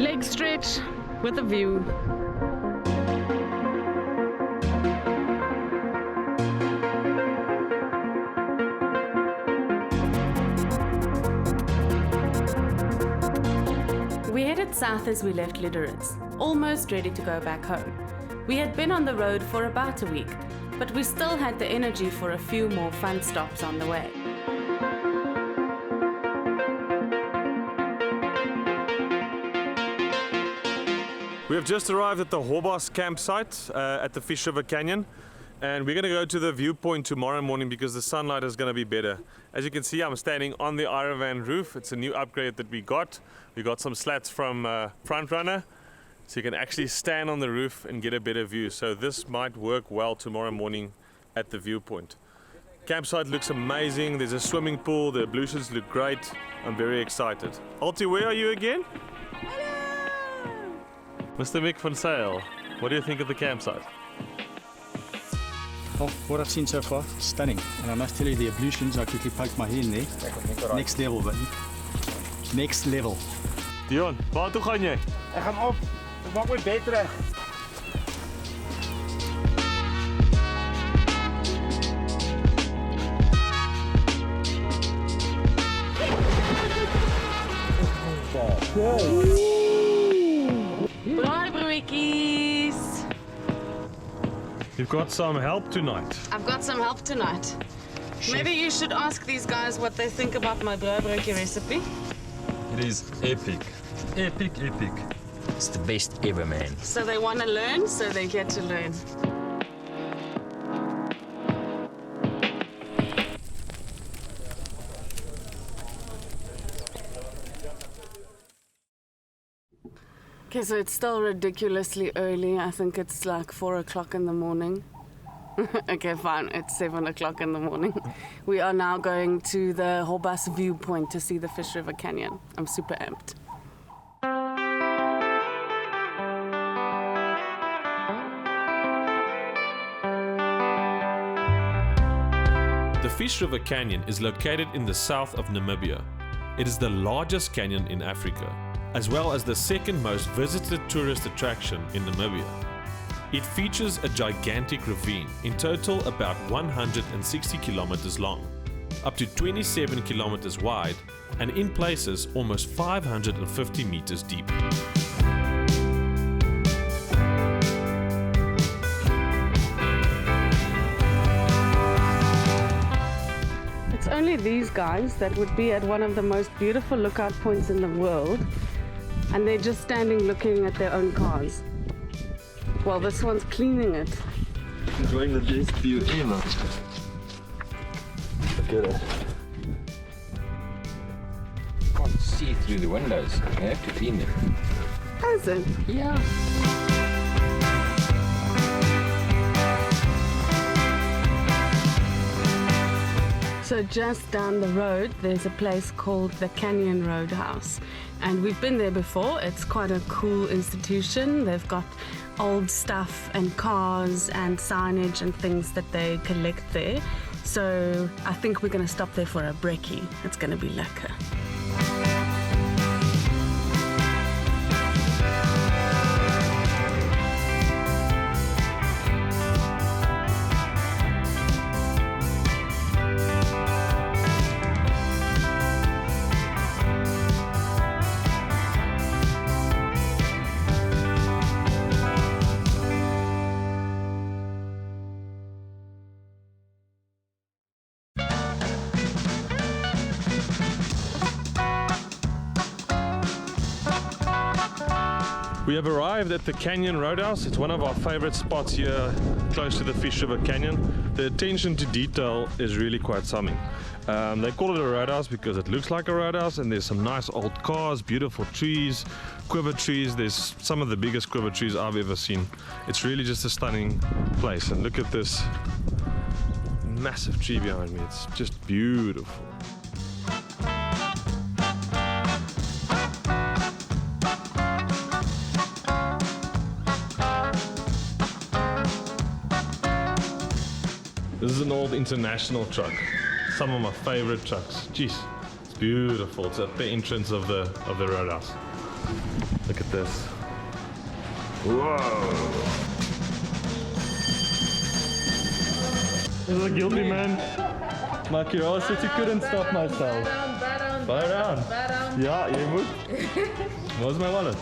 Leg stretch with a view. We headed south as we left Lüderitz, almost ready to go back home. We had been on the road for about a week, but we still had the energy for a few more fun stops on the way. We have just arrived at the Roadhouse campsite at the Fish River Canyon, and we're going to go to the viewpoint tomorrow morning because the sunlight is going to be better. As you can see, I'm standing on the Ironvan roof. It's a new upgrade that we got. We got some slats from Frontrunner, so you can actually stand on the roof and get a better view. So this might work well tomorrow morning at the viewpoint. Campsite looks amazing. There's a swimming pool. The ablutions look great. I'm very excited. Alti, where are you again? Mr. Mick van Sail, what do you think of the campsite? Well, what I've seen so far, stunning. And I must tell you, the ablutions, I quickly poked my head in there. Next level, buddy. Next level. Dion, waar toe gaan jy? Ek gaan op. Ek maak my bed reg. Bye, broekies! You've got some help tonight. I've got some help tonight. Maybe you should ask these guys what they think about my broekie recipe. It is epic. Epic, epic. It's the best ever, man. So they want to learn, so they get to learn. Okay, so it's still ridiculously early. I think it's like 4 o'clock in the morning. Okay, fine, it's 7 o'clock in the morning. We are now going to the Roadhouse viewpoint to see the Fish River Canyon. I'm super amped. The Fish River Canyon is located in the south of Namibia. It is the largest canyon in Africa, as well as the second most visited tourist attraction in Namibia. It features a gigantic ravine, in total about 160 kilometers long, up to 27 kilometers wide, and in places almost 550 meters deep. It's only these guys that would be at one of the most beautiful lookout points in the world, and they're just standing looking at their own cars. Well, this one's cleaning it. Enjoying the best view ever. Look at it. Can't see through the windows. I have to clean them. Has it? Yeah. So just down the road, there's a place called the Canyon Roadhouse. And we've been there before. It's quite a cool institution. They've got old stuff and cars and signage and things that they collect there. So I think we're going to stop there for a brekkie. It's going to be lekker. We have arrived at the Canyon Roadhouse. It's one of our favorite spots here close to the Fish River Canyon. The attention to detail is really quite something. They call it a roadhouse because it looks like a roadhouse, and there's some nice old cars, beautiful trees, quiver trees. There's some of the biggest quiver trees I've ever seen. It's really just a stunning place, and look at this massive tree behind me. It's just beautiful. This is an old international truck. Some of my favorite trucks. Jeez, it's beautiful. It's at the entrance of the roadhouse. Look at this. Whoa! This is guilty, man. My curiosity couldn't stop myself. Buy around. Ja, je moet. Where's my wallet?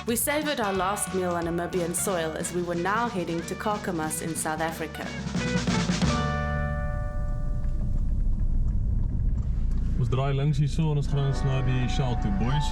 We savoured our last meal on Namibian soil as we were now heading to Ş'aI-Ş'Ais in South Africa. Ons draai links hierso en ons gaan ons na die Shell toe, boys.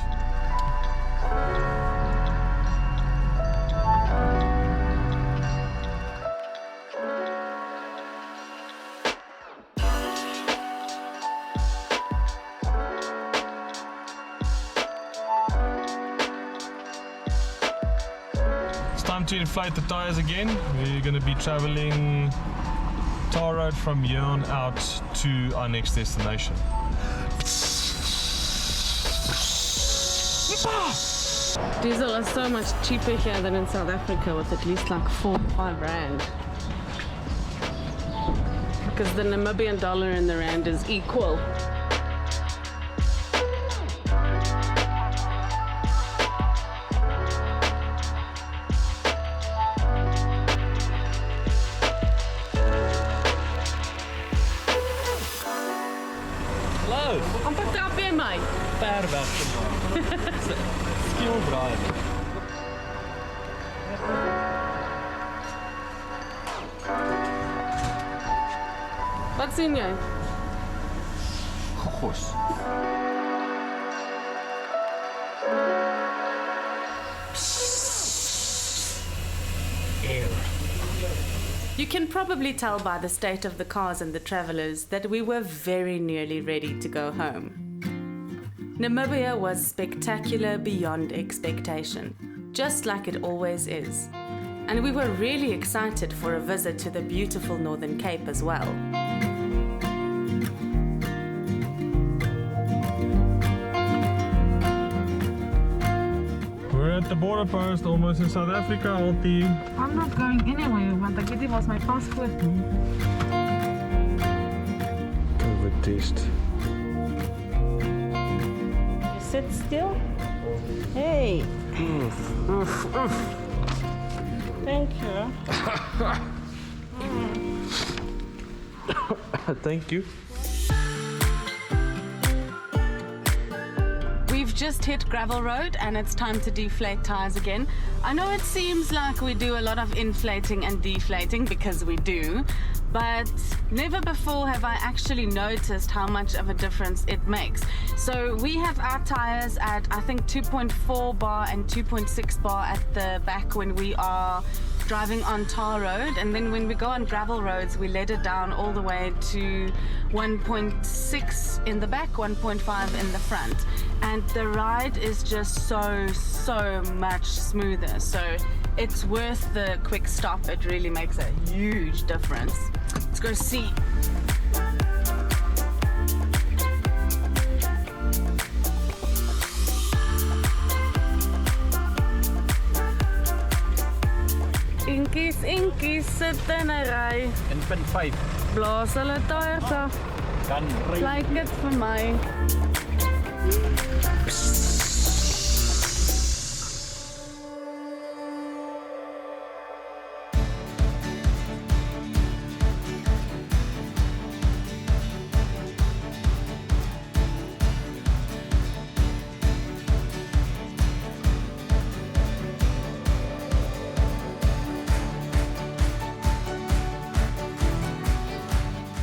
Time to inflate the tires again. We're going to be traveling tar road from here on out to our next destination. Diesel is so much cheaper here than in South Africa, with at least like 4 or 5 rand. Because the Namibian dollar and the rand is equal. Amper trap jy my. Ver weg vandaan. Skill driver. Wat sien jy? Gos. You can probably tell by the state of the cars and the travelers that we were very nearly ready to go home. Namibia was spectacular beyond expectation, just like it always is. And we were really excited for a visit to the beautiful Northern Cape as well. We're at the border post, almost in South Africa, Alti. I'm not going anywhere, want ek weet nie waar's my paspoort nie. COVID test. You sit still. Hey. Thank you. Thank you. We've just hit gravel road and it's time to deflate tires again. I know it seems like we do a lot of inflating and deflating, because we do, but never before have I actually noticed how much of a difference it makes. So we have our tires at I think 2.4 bar and 2.6 bar at the back when we are driving on tar road, and then when we go on gravel roads we let it down all the way to 1.6 in the back, 1.5 in the front, and the ride is just so much smoother. So it's worth the quick stop. It really makes a huge difference. Let's go see. Inkies sit in 'n ry. In punt 5. Blaas hulle tyres af. Dan ry. Lyk dit vir my.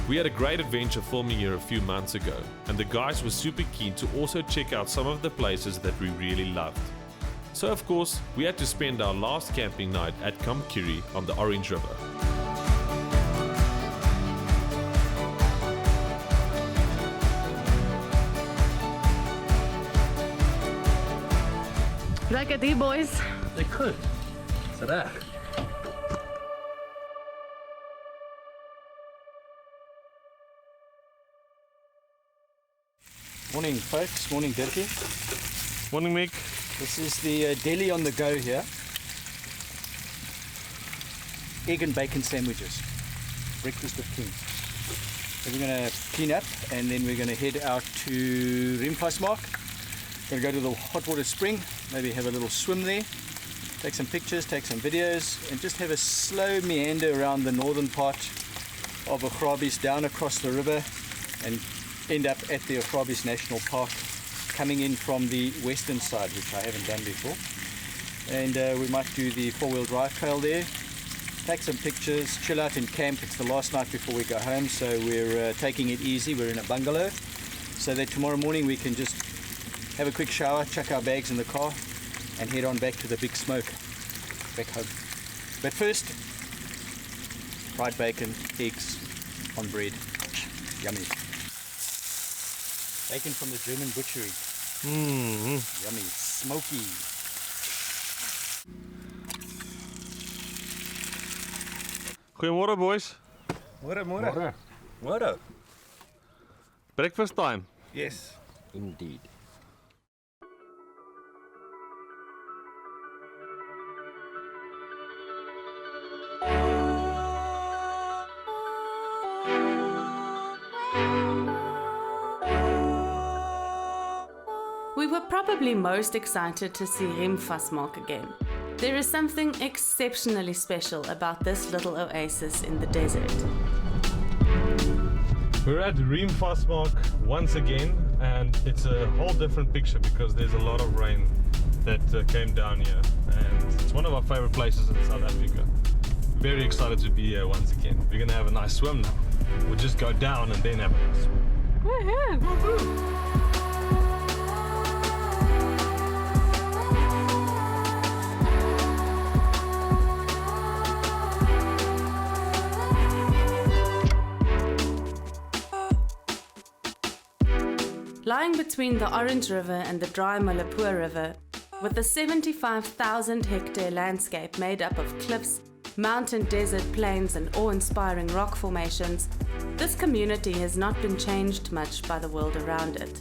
We had a great adventure filming here a few months ago, and the guys were super keen to also check out some of the places that we really loved. So of course, we had to spend our last camping night at Ş'aI-Ş'Ais on the Orange River. Lyk dit hier, boys? Dit goed. Dis reg. Morning folks, morning Dirkie. Morning, Mick. This is the deli on the go here. egg and bacon sandwiches. Breakfast of kings. So we're going to clean up and then we're going to head out to Riemvasmaak. Going to go to the hot water spring, maybe have a little swim there, take some pictures, take some videos, and just have a slow meander around the northern part of ŒiJais down across the river and end up at the ԷiJais National Park, coming in from the western side, which I haven't done before. And we might do the four-wheel drive trail there, take some pictures, chill out in camp. It's the last night before we go home, so we're taking it easy. We're in a bungalow, so that tomorrow morning we can just have a quick shower, chuck our bags in the car, and head on back to the big smoke, back home. But first, fried bacon, eggs on bread. Yummy. Bacon from the German butchery. Yummy, smoky. Goeiemôre boys. Môre. Breakfast time. Yes. Indeed. We were probably most excited to see Riemvasmaak again. There is something exceptionally special about this little oasis in the desert. We're at Riemvasmaak once again, and it's a whole different picture because there's a lot of rain that came down here, and it's one of our favorite places in South Africa. Very excited to be here once again. We're gonna have a nice swim now. We'll just go down and then have a nice swim. Woohoo! Lying between the Orange River and the dry Malapua River, with a 75,000 hectare landscape made up of cliffs, mountain desert plains and awe-inspiring rock formations, this community has not been changed much by the world around it.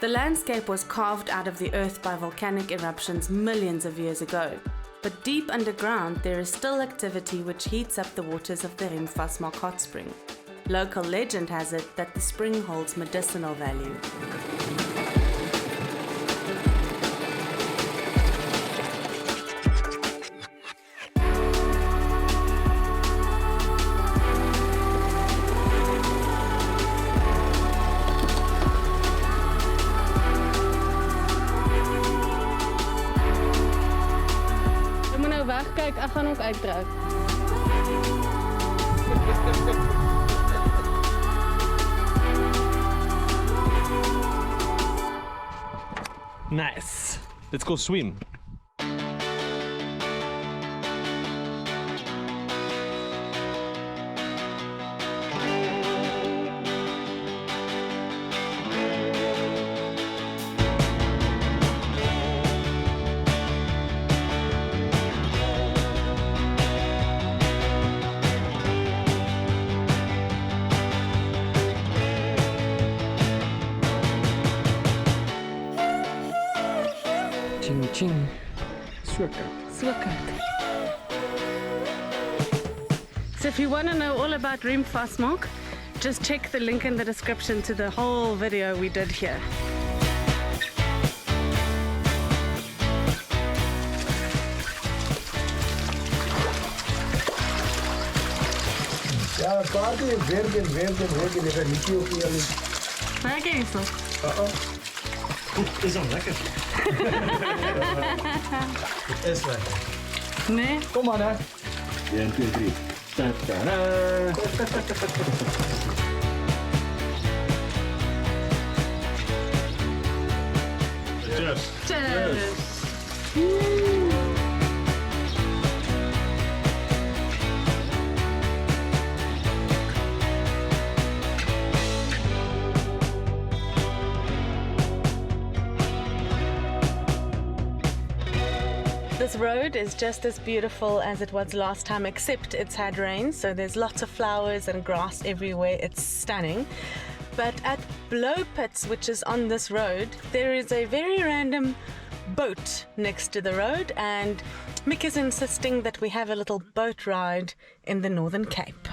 The landscape was carved out of the earth by volcanic eruptions millions of years ago, but deep underground there is still activity which heats up the waters of the Riemvasmaak hot spring. Local legend has it that the spring holds medicinal value. Wegkyk, ek gaan ook uittrek. Nice. Let's go swim. Ching ching. So koud. So if you want to know all about Riemvasmaak, just check the link in the description to the whole video we did here. Ja, paard is werken, is een liedje op jullie. Waar ga je zo? Het is al lekker. Het is lekker. Nee? Kom maar hè. 1, 2, 3. Cheers. Cheers! This road is just as beautiful as it was last time, except it's had rain, so there's lots of flowers and grass everywhere. It's stunning. But at Blow Pits, which is on this road, there is a very random boat next to the road, and Mick is insisting that we have a little boat ride in the Northern Cape.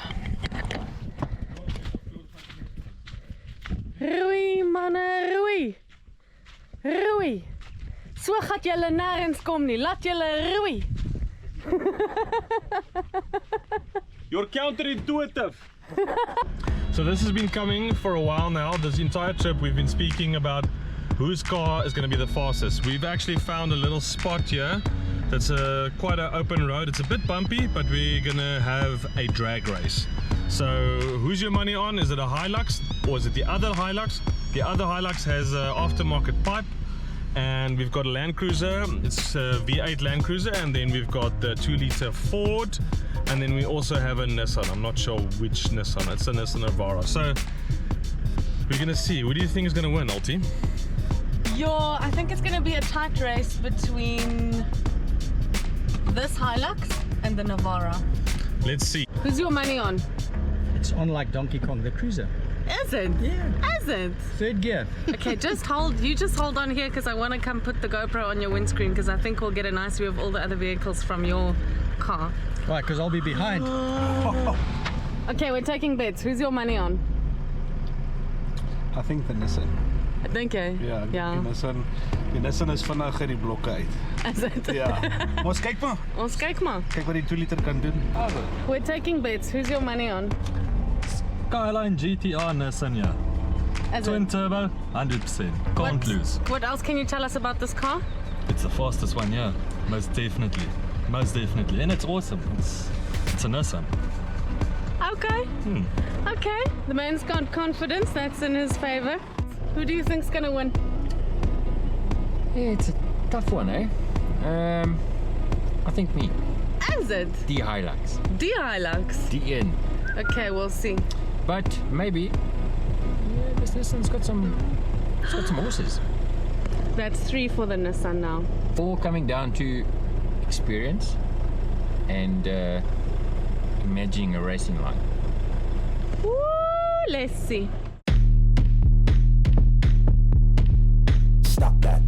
Roei, manne, roei. Roei. So gaat julle nêrens kom nie. Laat julle roei. You're counterintuitive. So this has been coming for a while now. This entire trip we've been speaking about whose car is going to be the fastest. We've actually found a little spot here that's quite an open road. It's a bit bumpy, but we're going to have a drag race. So who's your money on? Is it a Hilux or is it the other Hilux? The other Hilux has an aftermarket pipe, and we've got a Land Cruiser. It's a V8 Land Cruiser, and then we've got the 2-litre Ford, and then we also have a Nissan. I'm not sure which Nissan. It's a Nissan Navara. So we're gonna see. Who do you think is gonna win, Alti? I think it's going to be a tight race between this Hilux and the Navara. Let's see. Who's your money on? It's on like Donkey Kong, the cruiser. Is it? Yeah. Is it? Third gear. Okay, just hold on here, because I want to come put the GoPro on your windscreen, because I think we'll get a nice view of all the other vehicles from your car. Right, because I'll be behind. Okay, we're taking bets. Who's your money on? I think the Nissan. Dink jy? Ja, Ja. die Nissan is vinniger die blokke uit. Is it? Ja. Ons kyk maar. Ons kyk maar. Kyk wat die 2 liter kan doen. We're taking bets. Who's your money on? Skyline GTR Nissan, yeah. Is Twin it? turbo, 100%. Can't lose. What else can you tell us about this car? It's the fastest one, yeah. Most definitely. Most definitely. And it's awesome. It's a Nissan. Okay. Okay. The man's got confidence. That's in his favor. Who do you think's gonna win? Yeah, it's a tough one, eh? I think me. Is it? The Hilux. The Hilux. DN. Okay, we'll see. But maybe, yeah, this Nissan's got some horses. That's 3 for the Nissan now. All coming down to experience and imagining a racing line. Woo! Let's see. Stop that.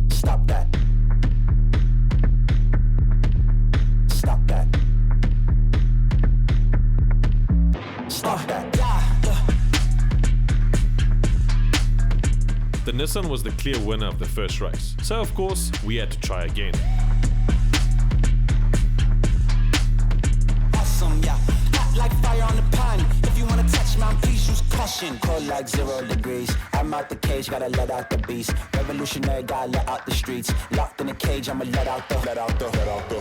Stop that. Stop that. Stop that. The Nissan was the clear winner of the first race, so of course we had to try again. Awesome, yeah. Hot like fire on the pan. If you wanna touch mine, please use caution. Cold like 0 degrees. I'm out the cage, gotta let out the beast. Revolutionary, gotta let out the streets. Locked in a cage, I'ma let out the.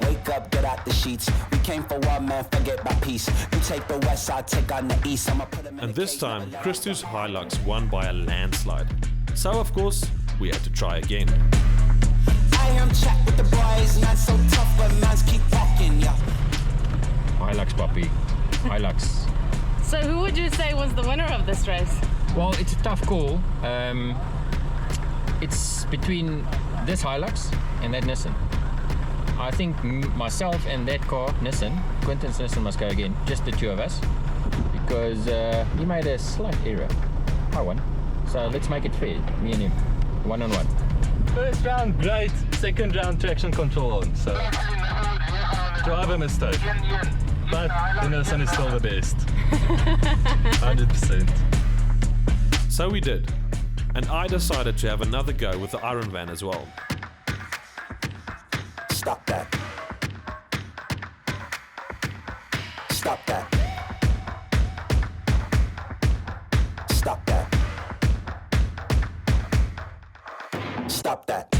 Wake up, get out the sheets. We came for one man, forget my peace. You take the west, I'll take on the east. I'ma put him in And the this cage, time, I'ma let Christo's Hilux won by a landslide. So of course, we had to try again. I am chat with the boys, not so tough, but mans keep walking, yeah. Hilux, puppy. Hilux. So who would you say was the winner of this race? Well, it's a tough call. It's between this Hilux and that Nissan. I think myself and that car, Nissan, Quentin's Nissan must go again. Just the two of us. Because he made a slight error. I won. So let's make it fair. Me and him. 1-on-1. First round, great. Second round, traction control on. So, driver mistake. But the Nissan is still the best. 100%. So we did, and I decided to have another go with the Ironvan as well. Stop that. Stop that. Stop that. Stop that.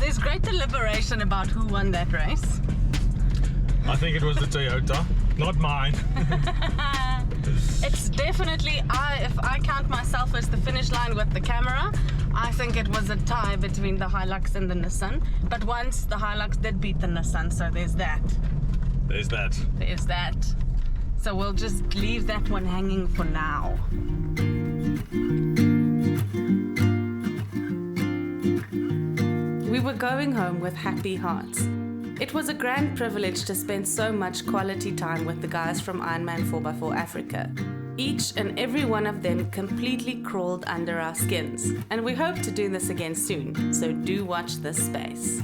There's great deliberation about who won that race. I think it was the Toyota, not mine. It's definitely, if I count myself as the finish line with the camera, I think it was a tie between the Hilux and the Nissan. But once the Hilux did beat the Nissan, so there's that. There's that. There's that. So we'll just leave that one hanging for now. we were going home with happy hearts. It was a grand privilege to spend so much quality time with the guys from Ironman 4x4 Africa. Each and every one of them completely crawled under our skins, and we hope to do this again soon, so do watch this space.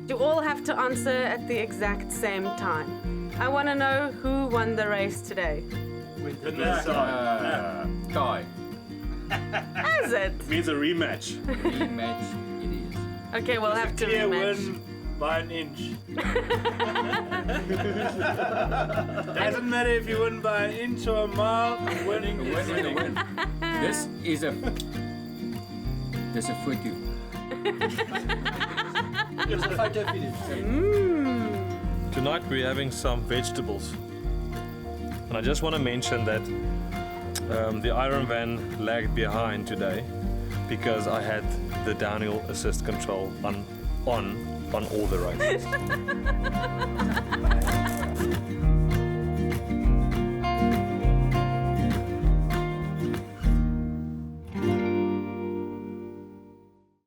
You all have to answer at the exact same time. I want to know who won the race today. Tie. Is it? Means a rematch. Rematch it is. Okay, we'll have to rematch. Win by an inch. Doesn't matter if you win by an inch or a mile, winning is winning. This is a photo. It's a photo finish. Tonight we're having some vegetables. And I just want to mention that the Ironvan lagged behind today because I had the downhill assist control on all the races.